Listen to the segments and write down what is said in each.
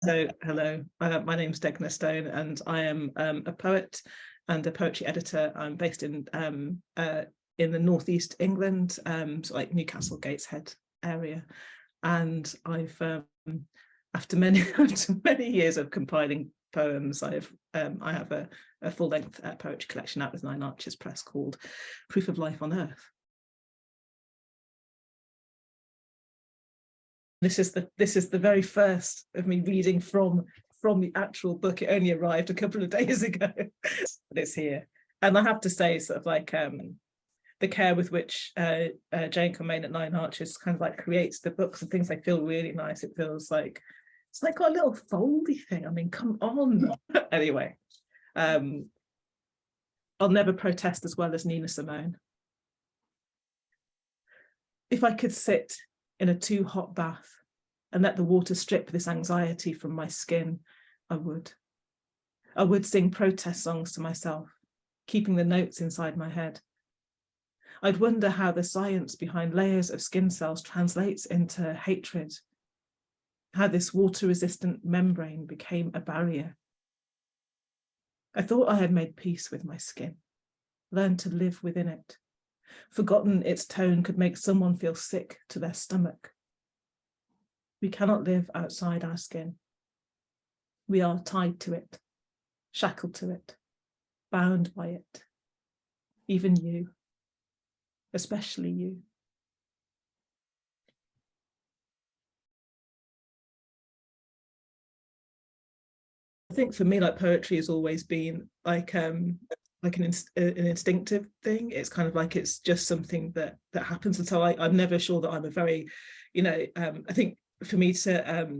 So, hello, my name's Degna Stone, and I am a poet and a poetry editor. I'm based in the northeast England, so like Newcastle, Gateshead area, and I've after many years of compiling poems, I have a full-length poetry collection out with Nine Arches Press called Proof of Life on Earth. This is the very first of me reading from the actual book. It only arrived a couple of days ago, but it's here. And I have to say, sort of like the care with which Jane Cormain at Nine Arches kind of like creates the books and things, they feel really nice. It feels like it's like got a little foldy thing. I mean, come on. Anyway, I'll never protest as well as Nina Simone. If I could sit in a too hot bath and let the water strip this anxiety from my skin, I would. I would sing protest songs to myself, keeping the notes inside my head. I'd wonder how the science behind layers of skin cells translates into hatred, how this water-resistant membrane became a barrier. I thought I had made peace with my skin, learned to live within it, forgotten its tone could make someone feel sick to their stomach. We cannot live outside our skin. We are tied to it, shackled to it, bound by it. Even you, especially you. I think for me, like, poetry has always been like an instinctive thing. It's kind of like it's just something that happens. And so I'm never sure that I'm a very, I think for me to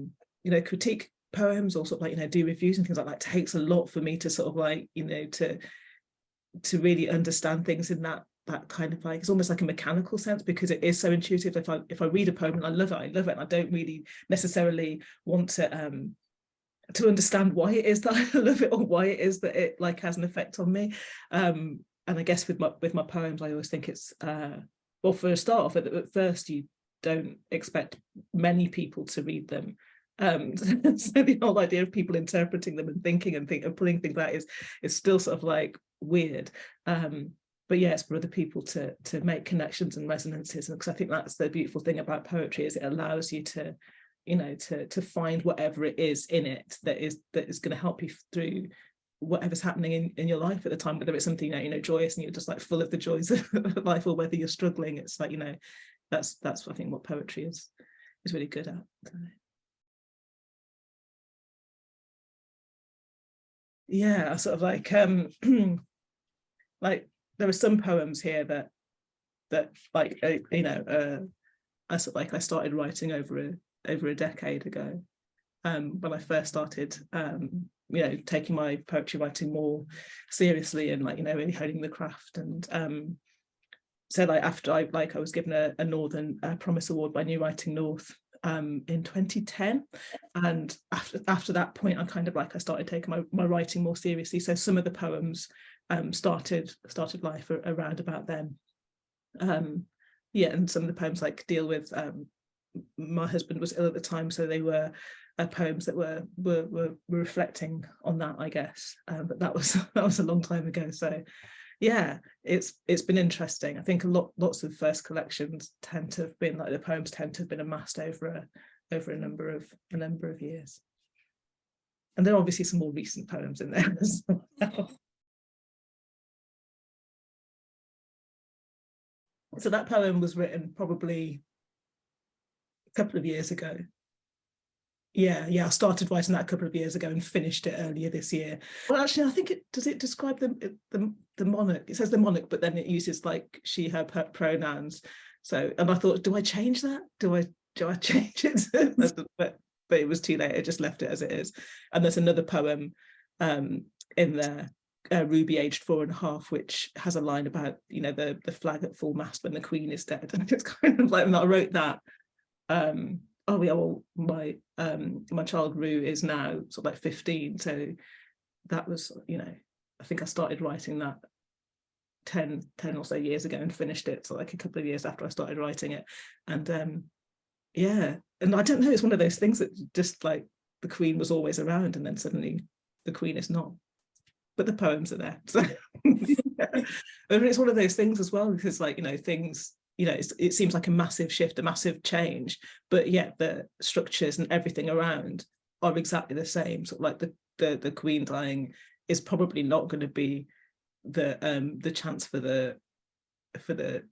critique poems or sort of like do reviews and things like that takes a lot for me to sort of like to really understand things in that kind of like, it's almost like a mechanical sense, because it is so intuitive. If I read a poem and I love it, and I don't really necessarily want to understand why it is that I love it, or why it is that it like has an effect on me. And I guess with my poems, I always think it's well, for a start off, at first you don't expect many people to read them. So the whole idea of people interpreting them and thinking and pulling things out is still sort of like weird. But yeah, it's for other people to make connections and resonances, and because I think that's the beautiful thing about poetry, is it allows you to to find whatever it is in it that is going to help you through whatever's happening in your life at the time, whether it's something joyous and you're just like full of the joys of life, or whether you're struggling. It's like that's I think what poetry is really good at. Yeah, sort of like like there are some poems here that like I sort of like I started writing over a decade ago, when I first started taking my poetry writing more seriously and like really honing the craft. And so like after I was given a Northern Promise Award by New Writing North in 2010, and after that point I kind of like I started taking my writing more seriously. So some of the poems started life around about then. Yeah, and some of the poems like deal with my husband was ill at the time, so they were poems that were reflecting on that, I guess. But that was a long time ago. So yeah, it's been interesting. I think lots of first collections tend to have been like, the poems tend to have been amassed over a number of years. And there are obviously some more recent poems in there as well. So that poem was written probably a couple of years ago. Yeah, I started writing that a couple of years ago and finished it earlier this year. Well, actually, I think it describe the monarch. It says the monarch, but then it uses like she, her pronouns. So, and I thought, do I change that? Do I change it? but it was too late. I just left it as it is. And there's another poem in there, Ruby aged 4.5, which has a line about the flag at full mast when the Queen is dead, and it's kind of like, and I wrote that. Oh yeah, well, my child Rue is now sort of like 15, so that was I think I started writing that 10 or so years ago and finished it so like a couple of years after I started writing it. And yeah, and I don't know, it's one of those things that just like the Queen was always around, and then suddenly the Queen is not, but the poems are there. So yeah. And it's one of those things as well, because like, you know, things, you know, it seems like a massive shift, a massive change, but yet the structures and everything around are exactly the same. So like the Queen dying is probably not going to be the chance for the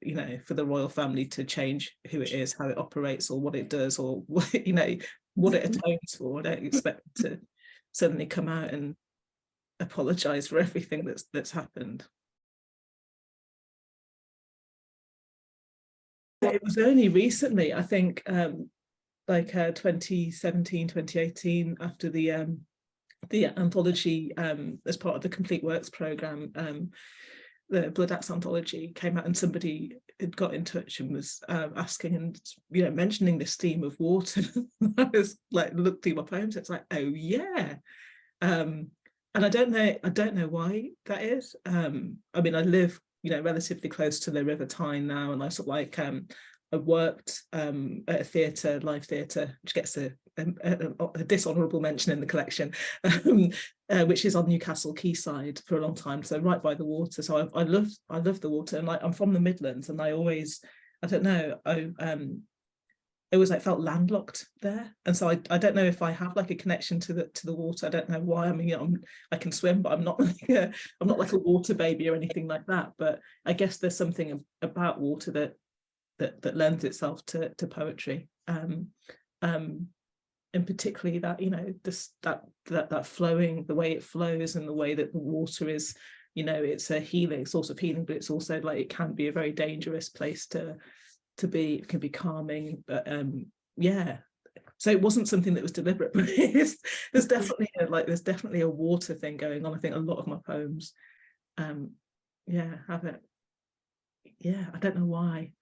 you know, for the royal family to change who it is, how it operates, or what it does, or what, you know, what it atones for. I don't expect it to suddenly come out and apologize for everything that's happened. It was only recently, I think, like 2017, 2018, after the anthology, as part of the Complete Works programme, the Blood Axe anthology came out, and somebody had got in touch and was asking and, you know, mentioning this theme of water. I was like, looked through my poems, it's like, oh yeah. And I don't know why that is. I mean, I live, you know, relatively close to the River Tyne now, and I sort of like I worked at a theatre, live theatre, which gets a dishonourable mention in the collection, which is on Newcastle Quayside for a long time, so right by the water. So I love the water, and like, I'm from the Midlands, and I don't know, it was like felt landlocked there, and so I don't know if I have like a connection to the water. I don't know why. I mean, you know, I can swim, but I'm not like a water baby or anything like that. But I guess there's something about water that lends itself to poetry, and particularly that, you know, this that flowing, the way it flows, and the way that the water is, you know, it's a healing source of healing, but it's also like, it can be a very dangerous place to be. It can be calming, but yeah. So it wasn't something that was deliberate, but there's definitely a water thing going on. I think a lot of my poems yeah, have it. Yeah, I don't know why.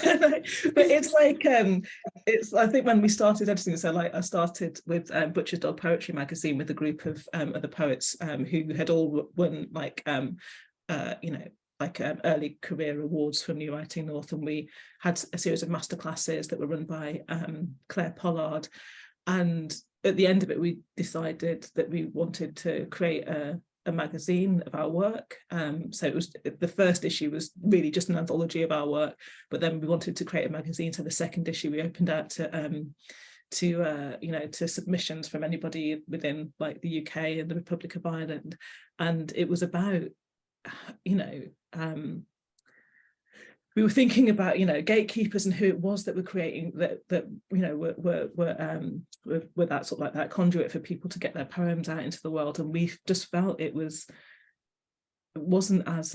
But it's like it's, I think when we started editing, so like I started with Butcher's Dog Poetry magazine with a group of other poets who had all won like you know, like early career awards from New Writing North, and we had a series of masterclasses that were run by Claire Pollard, and at the end of it we decided that we wanted to create a magazine of our work. So it was, the first issue was really just an anthology of our work, but then we wanted to create a magazine. So the second issue we opened out to you know, to submissions from anybody within like the UK and the Republic of Ireland, and it was about, you know, we were thinking about, you know, gatekeepers and who it was that were creating that you know were that sort of like that conduit for people to get their poems out into the world. And we just felt it wasn't as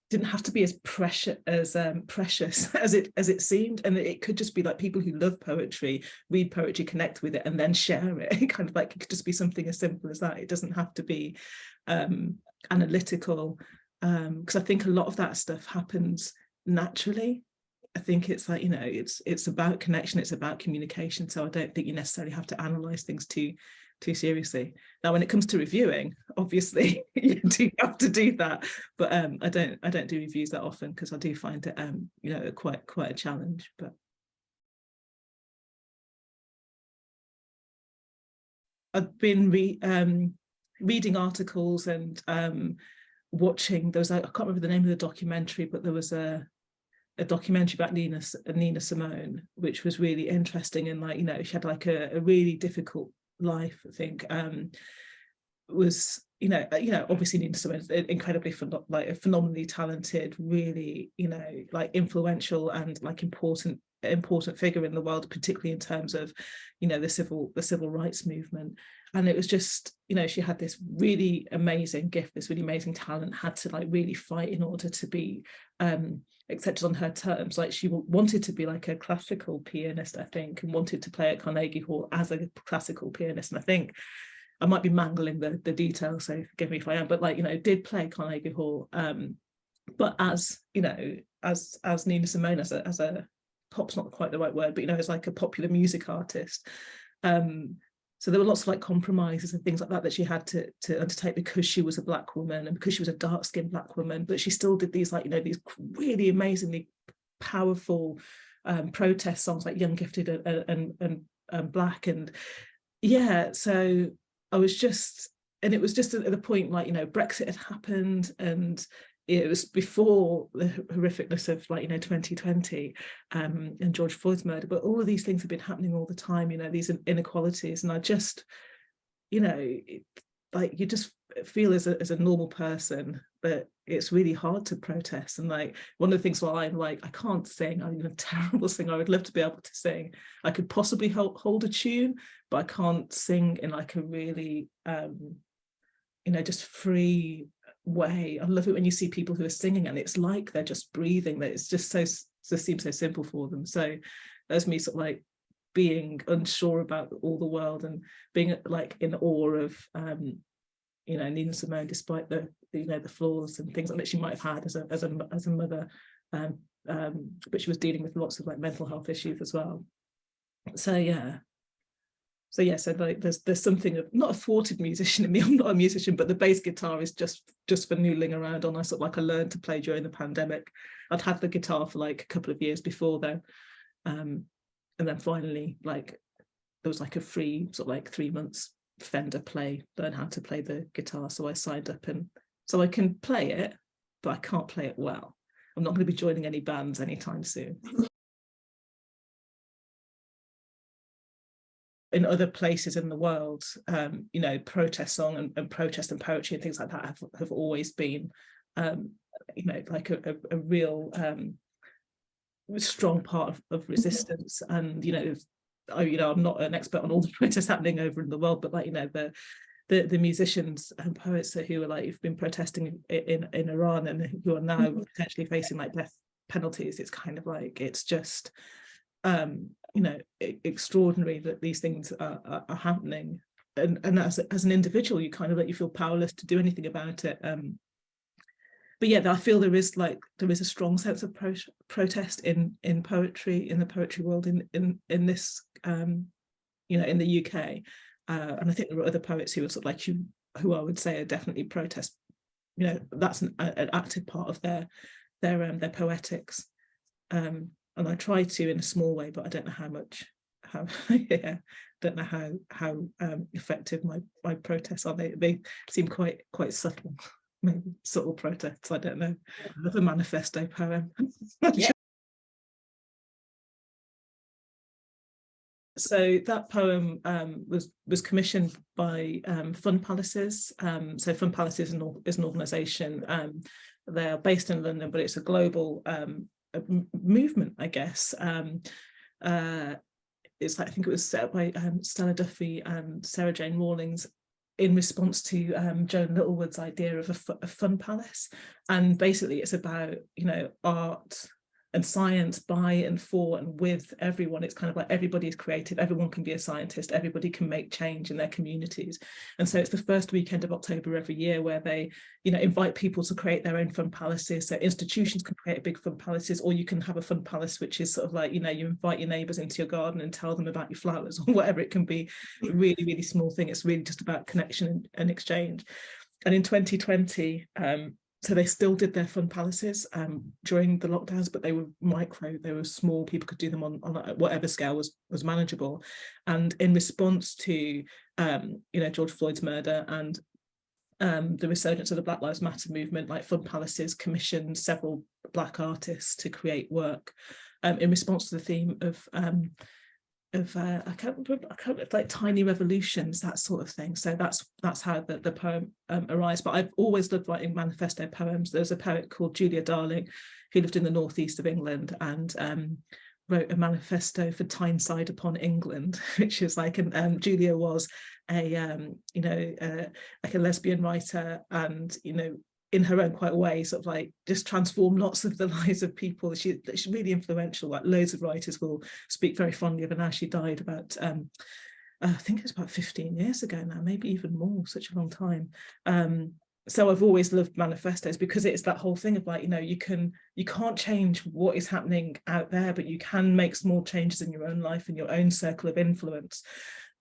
didn't have to be as precious as it seemed, and it could just be like people who love poetry, read poetry, connect with it, and then share it. Kind of like, it could just be something as simple as that. It doesn't have to be analytical, because I think a lot of that stuff happens naturally. I think it's like, you know, it's about connection, it's about communication. So I don't think you necessarily have to analyze things too seriously. Now, when it comes to reviewing, obviously you do have to do that, but I don't do reviews that often, because I do find it you know, quite a challenge. But I've been reading articles and watching, there was I can't remember the name of the documentary, but there was a documentary about Nina Simone, which was really interesting. And like, you know, she had like a really difficult life, I think. Was, you know, obviously Nina Simone is incredibly like a phenomenally talented, really, you know, like influential and like important figure in the world, particularly in terms of, you know, the civil rights movement. And it was just, you know, she had this really amazing gift, this really amazing talent, had to like really fight in order to be accepted on her terms. Like, she wanted to be like a classical pianist, I think, and wanted to play at Carnegie Hall as a classical pianist. And I think I might be mangling the details, so forgive me if I am, but like, you know, did play Carnegie Hall, but as, you know, as Nina Simone, as a pop's not quite the right word, but, you know, as like a popular music artist. So there were lots of like compromises and things like that she had to undertake, because she was a Black woman and because she was a dark-skinned Black woman, but she still did these, like, you know, these really amazingly powerful protest songs like Young, Gifted and Black. And yeah, so I was just, and it was just at the point, like, you know, Brexit had happened, and it was before the horrificness of, like, you know, 2020 and George Floyd's murder, but all of these things have been happening all the time, you know, these inequalities. And I just, you know, like, you just feel as a normal person that it's really hard to protest. And like, one of the things why I'm like, I can't sing, I'm a terrible singer. I would love to be able to sing. I could possibly hold a tune, but I can't sing in like a really you know, just free way. I love it when you see people who are singing and it's like they're just breathing, that it's just seems so simple for them. So there's me sort of like being unsure about all the world and being like in awe of you know, Nina Simone, despite the, you know, the flaws and things that she might have had as a mother, but she was dealing with lots of like mental health issues as well. So yeah, so like there's something of, not a thwarted musician in me, I'm not a musician, but the bass guitar is just for noodling around on. I sort of like, I learned to play during the pandemic. I'd had the guitar for like a couple of years before then, and then finally, like, there was like a free sort of like 3 months Fender learn how to play the guitar, so I signed up, and so I can play it, but I can't play it well. I'm not going to be joining any bands anytime soon. In other places in the world, you know, protest song and protest and poetry and things like that have always been, you know, like a real strong part of resistance. And, you know, I'm not an expert on all the protests happening over in the world, but like, you know, the musicians and poets who are like, you've been protesting in Iran and who are now potentially facing like death penalties, it's kind of like, it's just you know, extraordinary that these things are happening, and as an individual, you kind of like, you feel powerless to do anything about it. But yeah, I feel there is a strong sense of protest in poetry, in the poetry world, in this you know, in the UK, and I think there are other poets who are sort of like you, who I would say are definitely protest. You know, that's an active part of their poetics. And I try to in a small way, but I don't know how much, yeah, don't know how effective my protests are. They seem quite subtle, maybe subtle protests. I don't know. The manifesto poem. Yeah. So that poem was commissioned by Fun Palaces. So Fun Palaces is an organisation. They're based in London, but it's a global movement, I guess. It's like, I think it was set up by Stella Duffy and Sarah Jane Rawlings in response to Joan Littlewood's idea of a fun palace. And basically it's about, you know, art and science by and for and with everyone. It's kind of like, everybody is creative, everyone can be a scientist, everybody can make change in their communities. And so it's the first weekend of October every year where they, you know, invite people to create their own fun palaces. So institutions can create big fun palaces, or you can have a fun palace which is sort of like, you know, you invite your neighbours into your garden and tell them about your flowers, or whatever. It can be a really, really small thing. It's really just about connection and exchange. And in 2020, so they still did their fun palaces during the lockdowns, but they were micro, they were small. People could do them on whatever scale was manageable. And in response to, you know, George Floyd's murder and the resurgence of the Black Lives Matter movement, like Fun Palaces commissioned several Black artists to create work in response to the theme of I can't remember, like tiny revolutions, that sort of thing. So that's how the poem arises. But I've always loved writing manifesto poems. There's a poet called Julia Darling who lived in the northeast of England and wrote a manifesto for Tyneside upon England, which is like, Julia was a you know, like a lesbian writer, and, you know, in her own quite way, sort of like just transform lots of the lives of people. She's really influential. Like, loads of writers will speak very fondly of her now. She died about I think it's about 15 years ago now, maybe even more, such a long time. So I've always loved manifestos, because it's that whole thing of like, you know, you can't change what is happening out there, but you can make small changes in your own life, in your own circle of influence.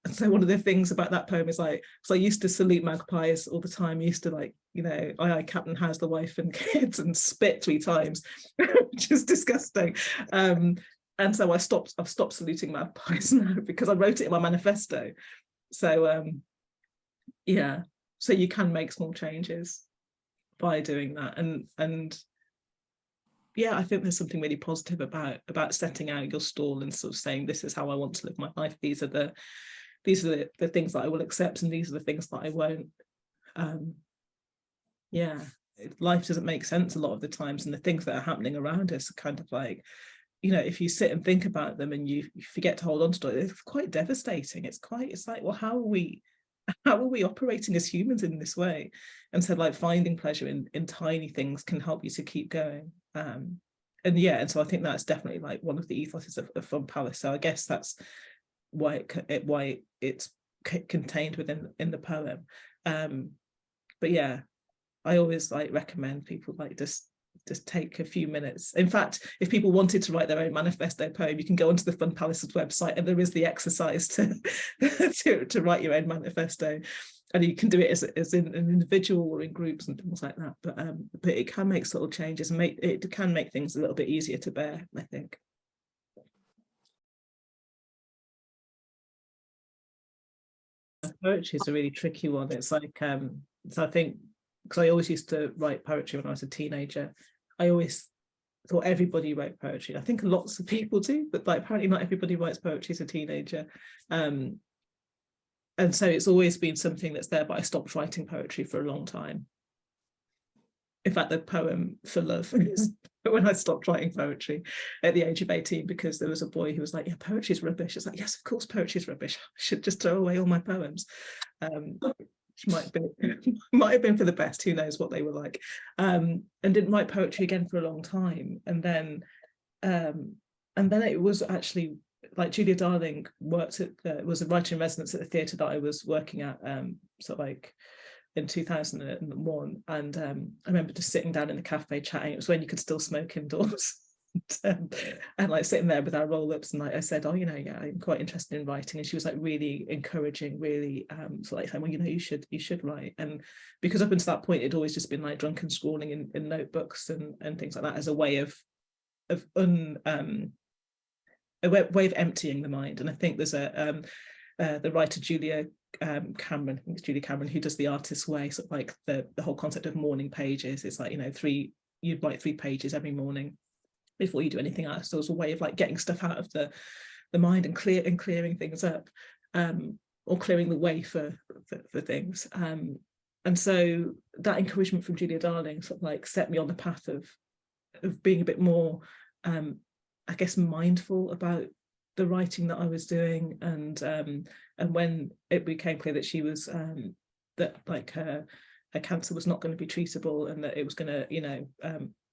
And so one of the things about that poem is like, so I used to salute magpies all the time. I used to like, you know, aye, Captain, how's the wife and kids, and spit 3 times, which is disgusting. And so I've stopped saluting magpies now because I wrote it in my manifesto. So yeah, so you can make small changes by doing that. And yeah, I think there's something really positive about setting out your stall and sort of saying, this is how I want to live my life. These are the things that I will accept, and these are the things that I won't. Yeah, life doesn't make sense a lot of the times, and the things that are happening around us are kind of like, you know, if you sit and think about them and you forget to hold on to it, it's quite devastating. It's like, well, how are we operating as humans in this way? And so like finding pleasure in tiny things can help you to keep going. And yeah, and so I think that's definitely like one of the ethoses of Fun Palace. So I guess that's why it's contained within the poem. But yeah, I always like recommend people like just take a few minutes. In fact, if people wanted to write their own manifesto poem, you can go onto the Fun Palace's website, and there is the exercise to to write your own manifesto, and you can do it as in an individual or in groups and things like that. But it can make subtle changes, and it can make things a little bit easier to bear, I think. Poetry is a really tricky one. It's like so I think, because I always used to write poetry when I was a teenager, I always thought everybody wrote poetry. I think lots of people do, but like apparently not everybody writes poetry as a teenager. And so it's always been something that's there, but I stopped writing poetry for a long time. In fact, the poem For Love is when I stopped writing poetry at the age of 18, because there was a boy who was like, yeah, poetry is rubbish. It's like, yes, of course poetry is rubbish. I should just throw away all my poems. Which might have been for the best, who knows what they were like. And didn't write poetry again for a long time. And then it was actually like Julia Darling was a writer in residence at the theatre that I was working at, sort of like in 2001, and I remember just sitting down in the cafe chatting. It was when you could still smoke indoors. and like sitting there with our roll-ups, and like I said, oh, you know, yeah, I'm quite interested in writing, and she was like really encouraging, really so like saying, well, you know, you should write. And because up until that point it'd always just been like drunken scrawling in notebooks and things like that, as a way of way of emptying the mind. And I think there's the writer Julia Cameron, I think it's Julia Cameron, who does The Artist's Way, sort of like the whole concept of morning pages. It's like, you know, you'd write 3 pages every morning before you do anything else. So it's a way of like getting stuff out of the mind and clearing things up, or clearing the way for things. And so that encouragement from Julia Darling sort of like set me on the path of being a bit more, I guess, mindful about the writing that I was doing. And when it became clear that she was that like her cancer was not going to be treatable, and that it was going to, you know,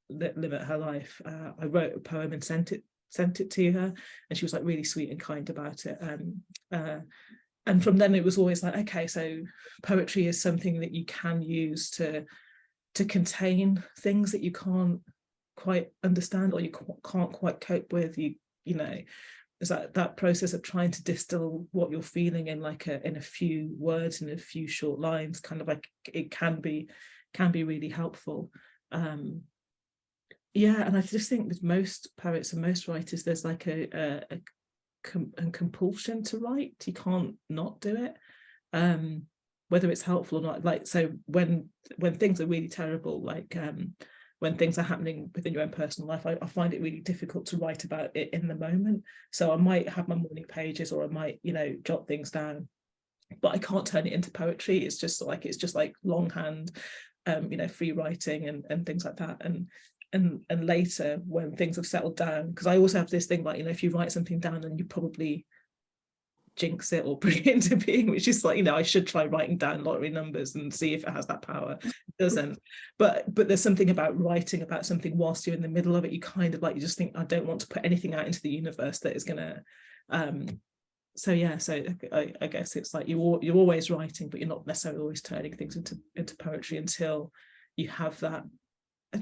limit her life, I wrote a poem and sent it to her, and she was like really sweet and kind about it. And from then it was always like, okay, so poetry is something that you can use to contain things that you can't quite understand, or you can't quite cope with. You know, is that process of trying to distill what you're feeling in like in a few words, in a few short lines, kind of like, it can be really helpful. Yeah, and I just think with most poets and most writers, there's like a compulsion to write. You can't not do it, whether it's helpful or not. Like, so when things are really terrible, like when things are happening within your own personal life, I find it really difficult to write about it in the moment. So I might have my morning pages, or I might, you know, jot things down, but I can't turn it into poetry. It's just like longhand, you know, free writing and things like that. And later, when things have settled down, because I also have this thing like, you know, if you write something down, then you probably jinx it or bring it into being, which is like, you know, I should try writing down lottery numbers and see if it has that power. It doesn't. But there's something about writing about something whilst you're in the middle of it. You kind of like, you just think, I don't want to put anything out into the universe that is gonna so yeah, so I guess it's like you're always writing, but you're not necessarily always turning things into poetry until you have that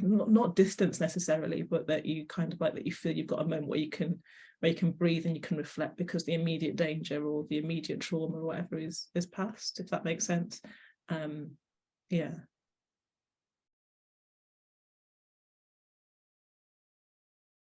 not distance necessarily, but that you kind of like that you feel you've got a moment where you can breathe and you can reflect, because the immediate danger or the immediate trauma or whatever is past, if that makes sense. Yeah.